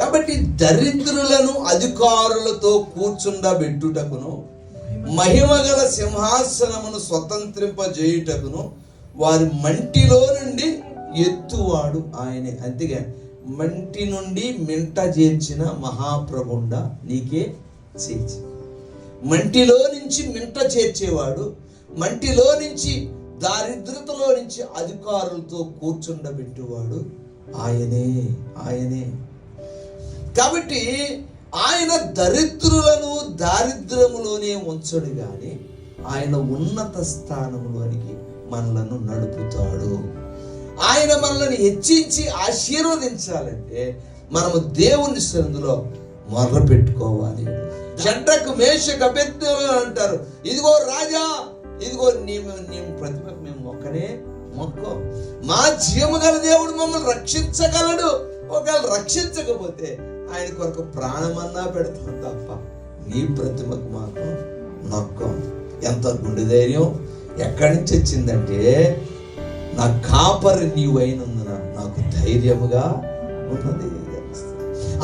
కాబట్టి దరిద్రులను అధికారులతో కూర్చుండబెట్టుటకును, మహిమగల సింహాసనమును స్వతంత్రింపజేయుటకును వారి మంటిలో నుండి ఎత్తువాడు ఆయనే. అంతేగా, మంటి నుండి మింట చేర్చిన మహాప్రభుండ నీకే చేర్చి. మంటిలో నుంచి మింట చేర్చేవాడు, మంటిలో నుంచి దారిద్రతలో నుంచి అధికారులతో కూర్చుండబెట్టేవాడు ఆయనే. ఆయనే. కాబట్టి ఆయన దరిద్రులను దారిద్రములోనే ఉంచడు గాని ఆయన ఉన్నత స్థానంలోనికి మనలను నడుపుతాడు. ఆయన మనల్ని హెచ్చించి ఆశీర్వదించాలంటే మనము దేవుని సన్నిధిలో మొర్ర పెట్టుకోవాలి. షడ్రకు మేషకు అబేద్నెగో అంటారు, ఇదిగో రాజా, ఇదిగో నీ ప్రతిమకు మేము మొక్కం. మా జీవము గల దేవుడు మమ్మల్ని రక్షించగలడు. ఒకవేళ రక్షించకపోతే ఆయన కొరకు ప్రాణమన్నా పెడతాం తప్ప నీ ప్రతిమకు మాత్రం నొక్కం. ఎంత గుండె ధైర్యం ఎక్కడి నుంచి వచ్చిందంటే, నా కాపరి నీవైనందున నాకు ధైర్యముగా ఉన్నది.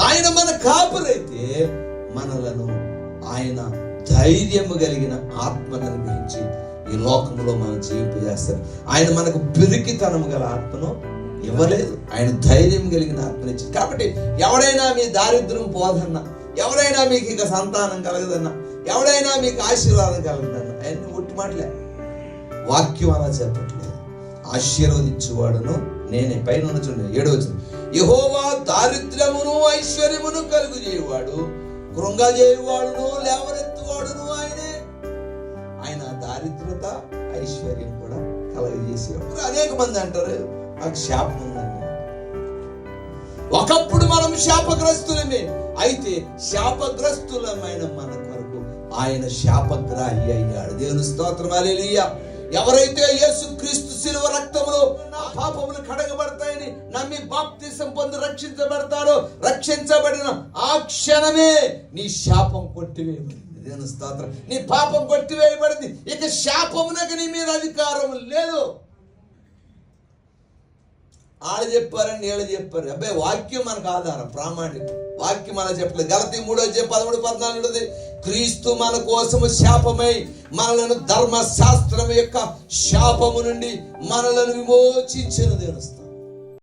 ఆయన మన కాపరైతే మనలను ఆయన ధైర్యము కలిగిన ఆత్మను అనుగ్రహించి ఈ లోకంలో మనం జీవింపజేస్తారు. ఆయన మనకు పిరికితనము గల ఆత్మను ఇవ్వలేదు, ఆయన ధైర్యం కలిగిన ఆత్మను ఇచ్చింది. కాబట్టి ఎవడైనా మీ దారిద్ర్యం పోదన్నా, ఎవరైనా మీకు ఇక సంతానం కలగదన్నా, ఎవడైనా మీకు ఆశీర్వాదం కలగదన్నా, అవన్నీ ఒట్టి మాటలే. వాక్యం అలా చెప్పట్లేదు. ఆశీర్వదించువాడును నేనే. పైన చూడండి 7వ వచనం, యెహోవా దారిద్ర్యమును ఐశ్వర్యమును కలుగు చేయువాడు, కృంగజేయువాడును లేవనెత్తువాడును ఆయనే. ఆయన దారిద్రత ఐశ్వర్యం కూడా కలగజేసేవాడు. అనేక మంది అంటారు నాకు శాపం ఉందని. ఒకప్పుడు మనం శాపగ్రస్తులమే, అయితే శాపగ్రస్తులమైన మన కొరకు ఆయన శాపగ్రాహి అయ్యాడు. దేవుని స్తోత్రం, హల్లెలూయా. ఎవరైతే యేసుక్రీస్తు శిలువ రక్తములో నా పాపములు కడగబడతాయని నమ్మి బాప్తిసం పొంది రక్షించబడతారో, రక్షించబడిన ఆ క్షణమే నీ శాపం కొట్టివేయబడింది. దేవుని స్తోత్రం. నీ పాపం కొట్టివేయబడింది. ఇక శాపమునకు నీ మీద అధికారం లేదు. వాళ్ళు చెప్పారని వీళ్ళు చెప్పారు. అబ్బాయి వాక్యం మనకు ఆధారం, ప్రామాణికం. వాక్యం అలా చెప్పలేదు. గలతీ 3:13-14 క్రీస్తు మన కోసము శాపమై మనలను ధర్మశాస్త్రం యొక్క శాపము నుండి మనలను విమోచించిన. దేవుని స్తోత్రం.